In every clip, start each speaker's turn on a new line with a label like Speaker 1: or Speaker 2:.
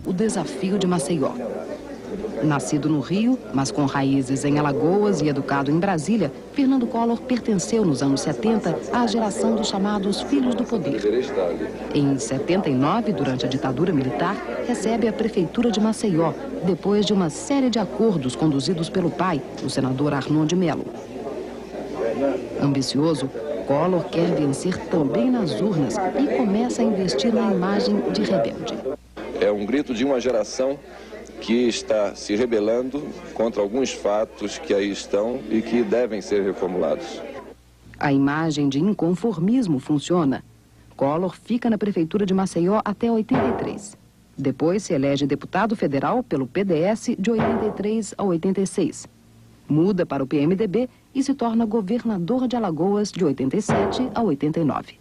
Speaker 1: o desafio de Maceió. Nascido no Rio, mas com raízes em Alagoas e educado em Brasília, Fernando Collor pertenceu nos anos 70 à geração dos chamados Filhos do Poder. Em 79, durante a ditadura militar, recebe a prefeitura de Maceió, depois de uma série de acordos conduzidos pelo pai, o senador Arnon de Mello. Ambicioso, Collor quer vencer também nas urnas e começa a investir na imagem de rebelde.
Speaker 2: É um grito de uma geração que está se rebelando contra alguns fatos que aí estão e que devem ser reformulados.
Speaker 1: A imagem de inconformismo funciona. Collor fica na prefeitura de Maceió até 83. Depois se elege deputado federal pelo PDS de 83 a 86. Muda para o PMDB e se torna governador de Alagoas de 87 a 89.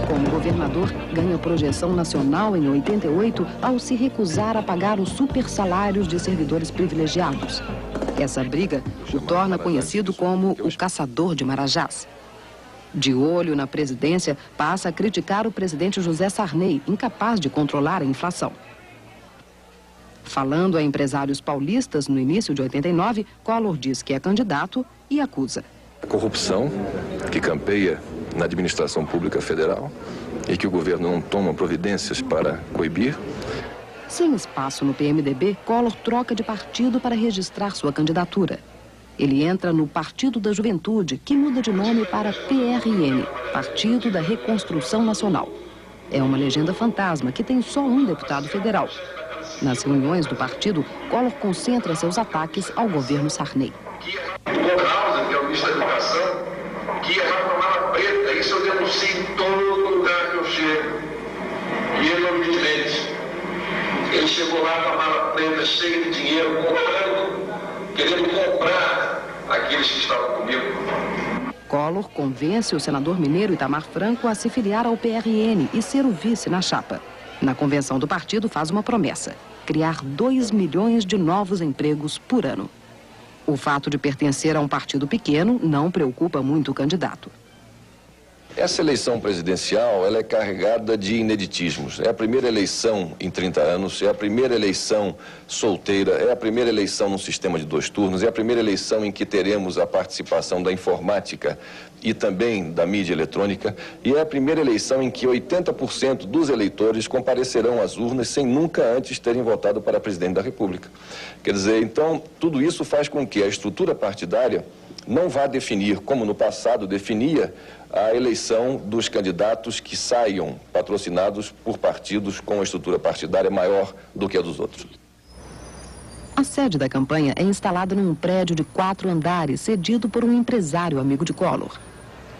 Speaker 1: Como governador, ganha projeção nacional em 88 ao se recusar a pagar os supersalários de servidores privilegiados. Essa briga o torna conhecido como o caçador de Marajás. De olho na presidência, passa a criticar o presidente José Sarney, incapaz de controlar a inflação. Falando a empresários paulistas no início de 89, Collor diz que é candidato e acusa.
Speaker 2: A corrupção que campeia na administração pública federal e que o governo não toma providências para coibir.
Speaker 1: Sem espaço no PMDB, Collor troca de partido para registrar sua candidatura. Ele entra no Partido da Juventude, que muda de nome para PRN, Partido da Reconstrução Nacional. É uma legenda fantasma que tem só um deputado federal. Nas reuniões do partido, Collor concentra seus ataques ao governo Sarney.
Speaker 3: O Ronaldo, que é o ministro da Educação, que ia lá para Mala Preta, isso eu denuncio em todo lugar que eu chego. E ele é o presidente. Ele chegou lá com a Mala Preta cheia de dinheiro, querendo comprar aqueles que estavam comigo.
Speaker 1: Collor convence o senador mineiro Itamar Franco a se filiar ao PRN e ser o vice na chapa. Na convenção do partido faz uma promessa: criar 2 milhões de novos empregos por ano. O fato de pertencer a um partido pequeno não preocupa muito o candidato.
Speaker 2: Essa eleição presidencial, ela é carregada de ineditismos. É a primeira eleição em 30 anos, é a primeira eleição solteira, é a primeira eleição num sistema de 2 turnos, é a primeira eleição em que teremos a participação da informática e também da mídia eletrônica, e é a primeira eleição em que 80% dos eleitores comparecerão às urnas sem nunca antes terem votado para presidente da República. Quer dizer, então, tudo isso faz com que a estrutura partidária não vá definir, como no passado definia, a eleição dos candidatos que saiam patrocinados por partidos com a estrutura partidária maior do que a dos outros.
Speaker 1: A sede da campanha é instalada num prédio de 4 andares, cedido por um empresário amigo de Collor.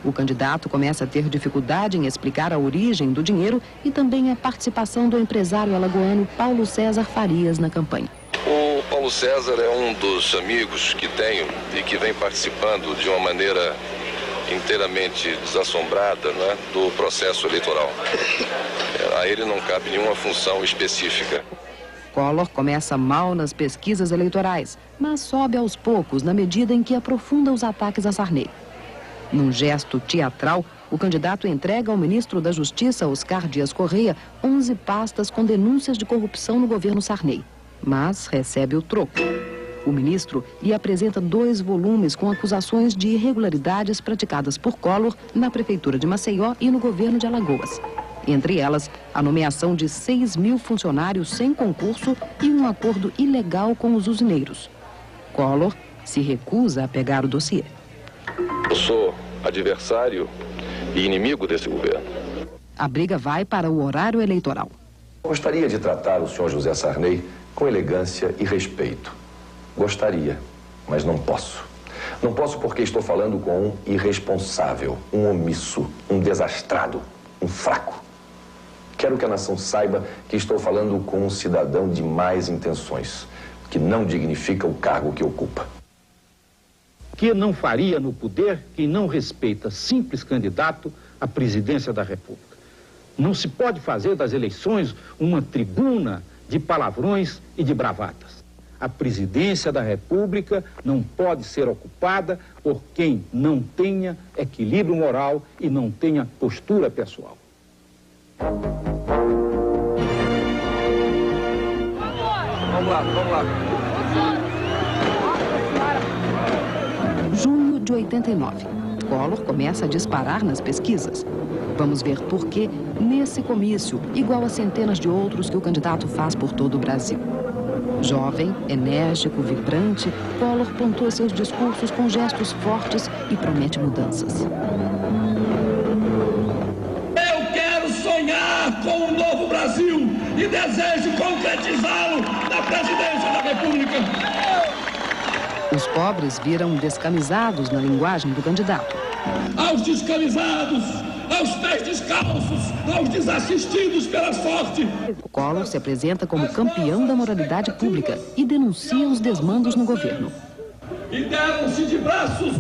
Speaker 1: O candidato começa a ter dificuldade em explicar a origem do dinheiro e também a participação do empresário alagoano Paulo César Farias na campanha.
Speaker 2: O Paulo César é um dos amigos que tenho e que vem participando de uma maneira inteiramente desassombrada, né, do processo eleitoral. A ele não cabe nenhuma função específica.
Speaker 1: Collor começa mal nas pesquisas eleitorais, mas sobe aos poucos na medida em que aprofunda os ataques a Sarney. Num gesto teatral, o candidato entrega ao ministro da Justiça, Oscar Dias Correia, 11 pastas com denúncias de corrupção no governo Sarney, mas recebe o troco. O ministro lhe apresenta 2 volumes com acusações de irregularidades praticadas por Collor na prefeitura de Maceió e no governo de Alagoas. Entre elas, a nomeação de 6.000 funcionários sem concurso e um acordo ilegal com os usineiros. Collor se recusa a pegar o dossiê.
Speaker 2: Eu sou adversário e inimigo desse governo.
Speaker 1: A briga vai para o horário eleitoral.
Speaker 2: Gostaria de tratar o senhor José Sarney com elegância e respeito. Gostaria, mas não posso. Não posso porque estou falando com um irresponsável, um omisso, um desastrado, um fraco. Quero que a nação saiba que estou falando com um cidadão de más intenções, que não dignifica o cargo que ocupa.
Speaker 4: Que não faria no poder quem não respeita simples candidato à presidência da República. Não se pode fazer das eleições uma tribuna de palavrões e de bravatas. A presidência da República não pode ser ocupada por quem não tenha equilíbrio moral e não tenha postura pessoal.
Speaker 2: Vamos lá.
Speaker 1: Junho de 89. Collor começa a disparar nas pesquisas. Vamos ver por que, nesse comício, igual a centenas de outros que o candidato faz por todo o Brasil. Jovem, enérgico, vibrante, Collor pontua seus discursos com gestos fortes e promete mudanças.
Speaker 3: Eu quero sonhar com um novo Brasil e desejo concretizá-lo na presidência da República.
Speaker 1: Os pobres viram descamisados na linguagem do candidato.
Speaker 3: Aos descamisados, aos pés descalços, aos desassistidos pela sorte.
Speaker 1: Collor se apresenta como campeão da moralidade pública e denuncia os desmandos no governo.
Speaker 3: E deram-se de braços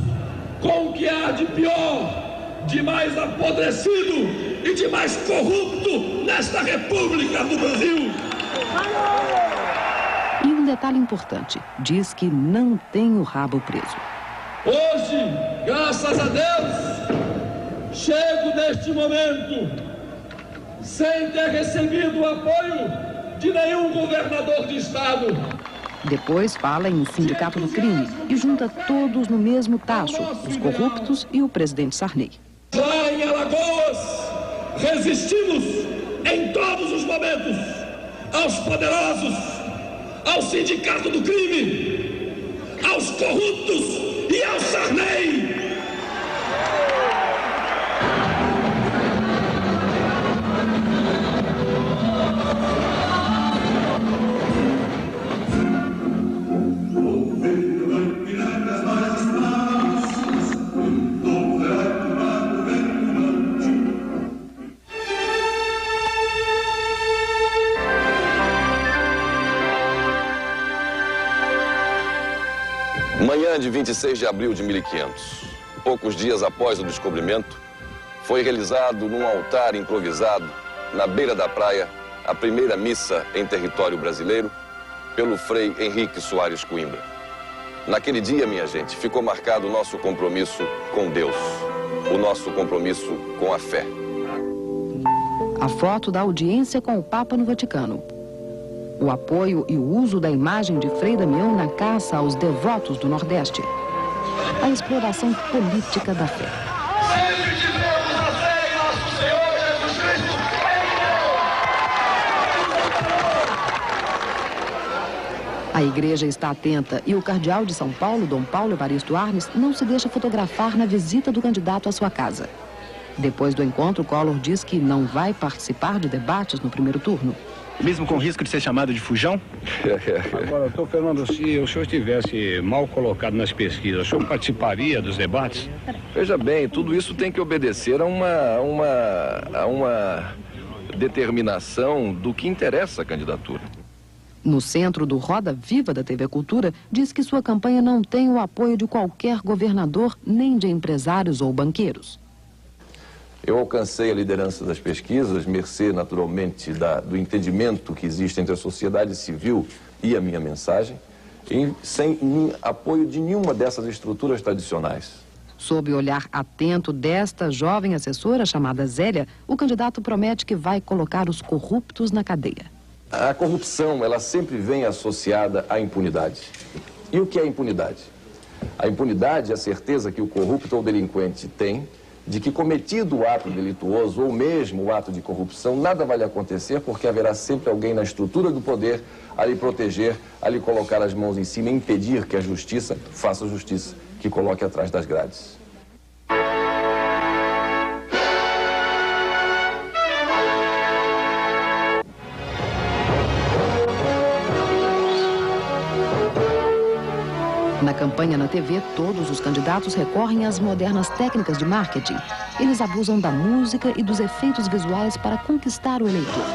Speaker 3: com o que há de pior, de mais apodrecido e de mais corrupto nesta República do Brasil.
Speaker 1: E um detalhe importante, diz que não tem o rabo preso.
Speaker 3: Hoje, graças a Deus, chego neste momento sem ter recebido o apoio de nenhum governador de estado.
Speaker 1: Depois fala em sindicato do crime e junta todos no mesmo tacho, os corruptos e o presidente Sarney.
Speaker 3: Lá em Alagoas, resistimos em todos os momentos aos poderosos, ao sindicato do crime, aos corruptos e ao Sarney.
Speaker 2: Manhã de 26 de abril de 1500, poucos dias após o descobrimento, foi realizado num altar improvisado, na beira da praia, a primeira missa em território brasileiro, pelo Frei Henrique Soares Coimbra. Naquele dia, minha gente, ficou marcado o nosso compromisso com Deus, o nosso compromisso com a fé.
Speaker 1: A foto da audiência com o Papa no Vaticano. O apoio e o uso da imagem de Frei Damião na caça aos devotos do Nordeste. A exploração política da fé.
Speaker 3: Sempre tivemos a fé em nosso Senhor Jesus Cristo.
Speaker 1: A igreja está atenta e o cardeal de São Paulo, Dom Paulo Evaristo Arnes, não se deixa fotografar na visita do candidato à sua casa. Depois do encontro, Collor diz que não vai participar de debates no primeiro turno.
Speaker 5: Mesmo com risco de ser chamado de fujão?
Speaker 6: Agora, doutor Fernando, se o senhor estivesse mal colocado nas pesquisas, o senhor participaria dos debates?
Speaker 2: Veja bem, tudo isso tem que obedecer a uma determinação do que interessa a candidatura.
Speaker 1: No centro do Roda Viva da TV Cultura, diz que sua campanha não tem o apoio de qualquer governador, nem de empresários ou banqueiros.
Speaker 2: Eu alcancei a liderança das pesquisas, mercê naturalmente do entendimento que existe entre a sociedade civil e a minha mensagem, e sem apoio de nenhuma dessas estruturas tradicionais.
Speaker 1: Sob o olhar atento desta jovem assessora chamada Zélia, o candidato promete que vai colocar os corruptos na cadeia.
Speaker 2: A corrupção, ela sempre vem associada à impunidade. E o que é impunidade? A impunidade é a certeza que o corrupto ou delinquente tem de que, cometido o ato delituoso ou mesmo o ato de corrupção, nada vai lhe acontecer, porque haverá sempre alguém na estrutura do poder a lhe proteger, a lhe colocar as mãos em cima e impedir que a justiça faça justiça, que coloque atrás das grades.
Speaker 1: Na campanha na TV, todos os candidatos recorrem às modernas técnicas de marketing. Eles abusam da música e dos efeitos visuais para conquistar o eleitor.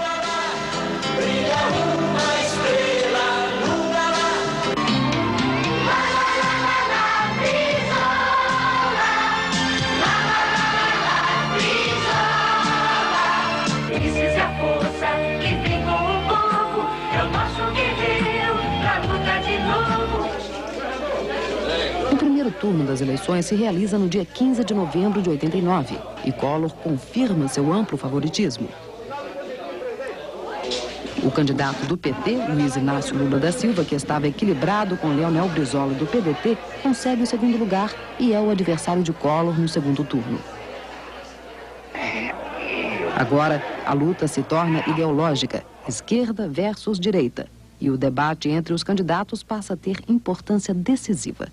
Speaker 7: Isso é a força que vem com o povo, é o nosso guerreiro pra luta de
Speaker 1: turno das eleições se realiza no dia 15 de novembro de 89 e Collor confirma seu amplo favoritismo. O candidato do PT, Luiz Inácio Lula da Silva, que estava equilibrado com Leonel Brizola do PDT, consegue o segundo lugar e é o adversário de Collor no segundo turno. Agora, a luta se torna ideológica, esquerda versus direita, e o debate entre os candidatos passa a ter importância decisiva.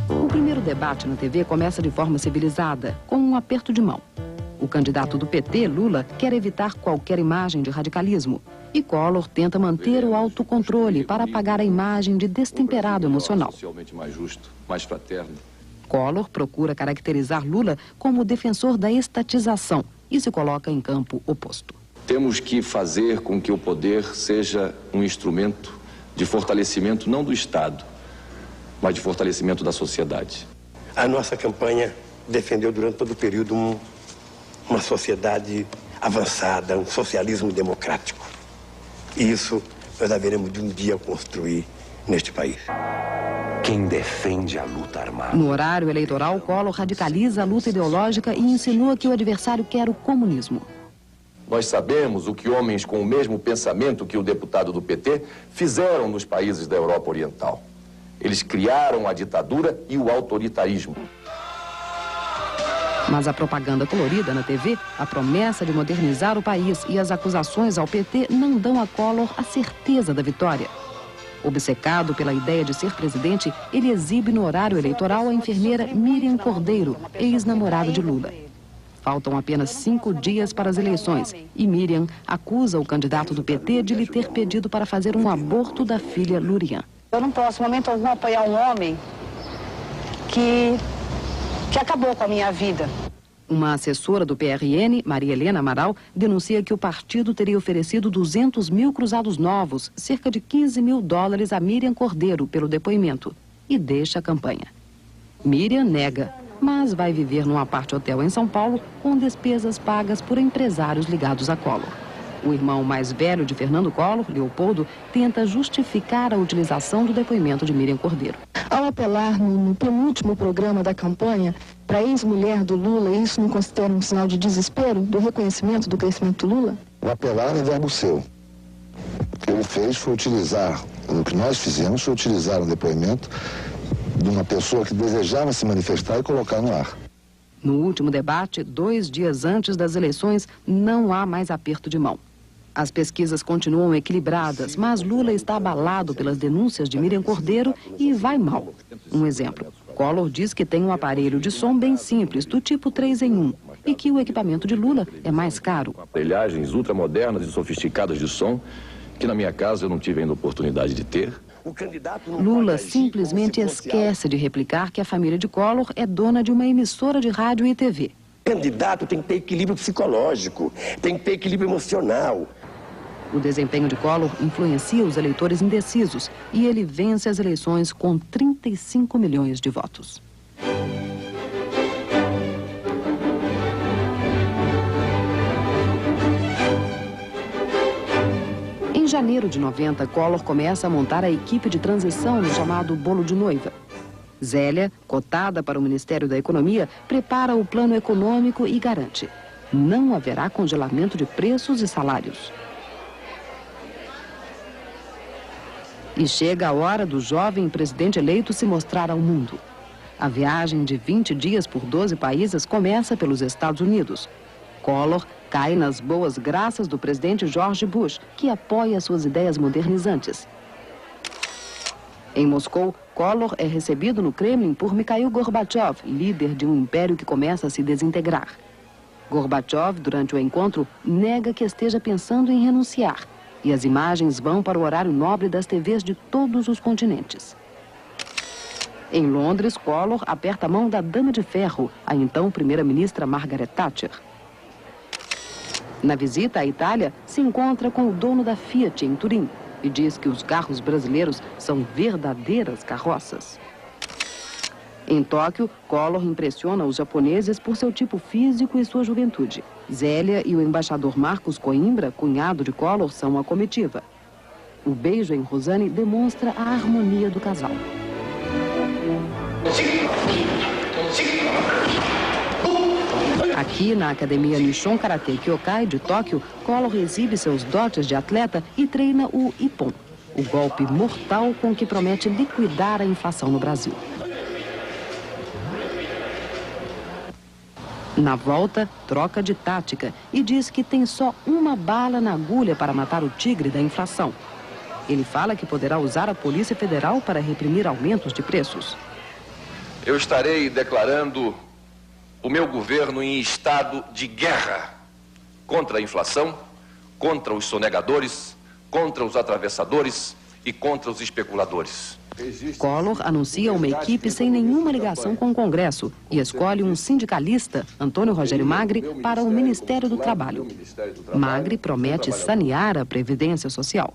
Speaker 1: O primeiro debate na TV começa de forma civilizada, com um aperto de mão. O candidato do PT, Lula, quer evitar qualquer imagem de radicalismo. E Collor tenta manter o autocontrole para apagar a imagem de destemperado emocional.
Speaker 2: Socialmente mais justo, mais fraterno.
Speaker 1: Collor procura caracterizar Lula como defensor da estatização e se coloca em campo oposto.
Speaker 2: Temos que fazer com que o poder seja um instrumento de fortalecimento não do Estado, mas de fortalecimento da sociedade.
Speaker 7: A nossa campanha defendeu durante todo o período uma sociedade avançada, um socialismo democrático. E isso nós haveremos de um dia construir neste país.
Speaker 8: Quem defende a luta armada.
Speaker 1: No horário eleitoral, Collor radicaliza a luta ideológica e insinua que o adversário quer o comunismo.
Speaker 2: Nós sabemos o que homens com o mesmo pensamento que o deputado do PT fizeram nos países da Europa Oriental. Eles criaram a ditadura e o autoritarismo.
Speaker 1: Mas a propaganda colorida na TV, a promessa de modernizar o país e as acusações ao PT não dão a Collor a certeza da vitória. Obcecado pela ideia de ser presidente, ele exibe no horário eleitoral a enfermeira Miriam Cordeiro, ex-namorada de Lula. Faltam apenas 5 dias para as eleições e Miriam acusa o candidato do PT de lhe ter pedido para fazer um aborto da filha Lurian.
Speaker 9: Eu não posso, em momento algum, apoiar um homem que acabou com a minha vida.
Speaker 1: Uma assessora do PRN, Maria Helena Amaral, denuncia que o partido teria oferecido 200 mil cruzados novos, cerca de 15 mil dólares a Miriam Cordeiro pelo depoimento, e deixa a campanha. Miriam nega, mas vai viver num apart-hotel em São Paulo com despesas pagas por empresários ligados a Collor. O irmão mais velho de Fernando Collor, Leopoldo, tenta justificar a utilização do depoimento de Miriam Cordeiro.
Speaker 10: Ao apelar no penúltimo programa da campanha para a ex-mulher do Lula, isso não considera um sinal de desespero do reconhecimento do crescimento do Lula?
Speaker 11: O apelar é verbo seu. O que ele fez foi utilizar, o que nós fizemos foi utilizar um depoimento de uma pessoa que desejava se manifestar e colocar no ar.
Speaker 1: No último debate, 2 dias antes das eleições, não há mais aperto de mão. As pesquisas continuam equilibradas, mas Lula está abalado pelas denúncias de Miriam Cordeiro e vai mal. Um exemplo, Collor diz que tem um aparelho de som bem simples, do tipo 3 em 1, e que o equipamento de Lula é mais caro.
Speaker 2: Aparelhagens ultramodernas e sofisticadas de som, que na minha casa eu não tive ainda oportunidade de ter.
Speaker 1: Lula simplesmente esquece de replicar que a família de Collor é dona de uma emissora de rádio e TV.
Speaker 7: O candidato tem que ter equilíbrio psicológico, tem que ter equilíbrio emocional.
Speaker 1: O desempenho de Collor influencia os eleitores indecisos e ele vence as eleições com 35 milhões de votos. Em janeiro de 90, Collor começa a montar a equipe de transição no chamado bolo de noiva. Zélia, cotada para o Ministério da Economia, prepara o plano econômico e garante: não haverá congelamento de preços e salários. E chega a hora do jovem presidente eleito se mostrar ao mundo. A viagem de 20 dias por 12 países começa pelos Estados Unidos. Collor cai nas boas graças do presidente George Bush, que apoia suas ideias modernizantes. Em Moscou, Collor é recebido no Kremlin por Mikhail Gorbachev, líder de um império que começa a se desintegrar. Gorbachev, durante o encontro, nega que esteja pensando em renunciar. E as imagens vão para o horário nobre das TVs de todos os continentes. Em Londres, Collor aperta a mão da Dama de Ferro, a então primeira-ministra Margaret Thatcher. Na visita à Itália, se encontra com o dono da Fiat em Turim e diz que os carros brasileiros são verdadeiras carroças. Em Tóquio, Collor impressiona os japoneses por seu tipo físico e sua juventude. Zélia e o embaixador Marcos Coimbra, cunhado de Collor, são a comitiva. O beijo em Rosane demonstra a harmonia do casal. Aqui na Academia Nishon Karate Kyokai de Tóquio, Collor exibe seus dotes de atleta e treina o Ippon, o golpe mortal com que promete liquidar a inflação no Brasil. Na volta, troca de tática e diz que tem só uma bala na agulha para matar o tigre da inflação. Ele fala que poderá usar a Polícia Federal para reprimir aumentos de preços.
Speaker 2: Eu estarei declarando o meu governo em estado de guerra contra a inflação, contra os sonegadores, contra os atravessadores e contra os especuladores.
Speaker 1: Collor anuncia uma equipe sem nenhuma ligação com o Congresso e escolhe um sindicalista, Antônio Rogério Magri, para o Ministério do Trabalho. Magri promete sanear a Previdência Social.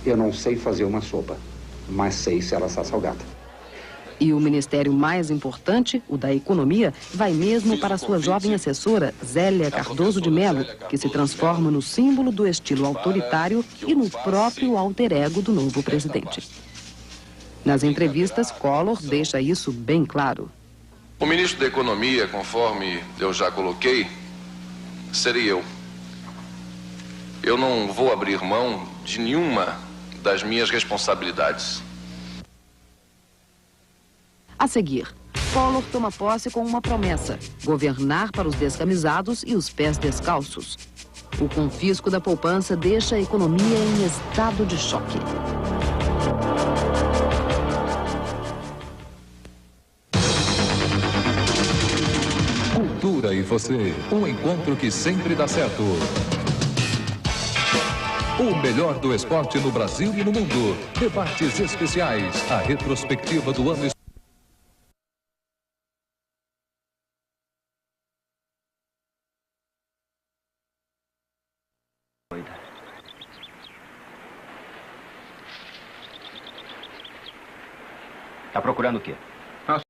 Speaker 4: Eu não sei fazer uma sopa, mas sei se ela está salgada.
Speaker 1: E o ministério mais importante, o da Economia, vai mesmo para sua jovem assessora, Zélia Cardoso de Mello, que se transforma no símbolo do estilo autoritário e no próprio alter ego do novo presidente. Nas entrevistas, Collor deixa isso bem claro.
Speaker 2: O ministro da Economia, conforme eu já coloquei, serei eu. Eu não vou abrir mão de nenhuma das minhas responsabilidades.
Speaker 1: A seguir, Collor toma posse com uma promessa: governar para os descamisados e os pés descalços. O confisco da poupança deixa a economia em estado de choque.
Speaker 12: Cultura e você, um encontro que sempre dá certo. O melhor do esporte no Brasil e no mundo. Debates especiais, a retrospectiva do ano.
Speaker 5: Tá procurando o quê?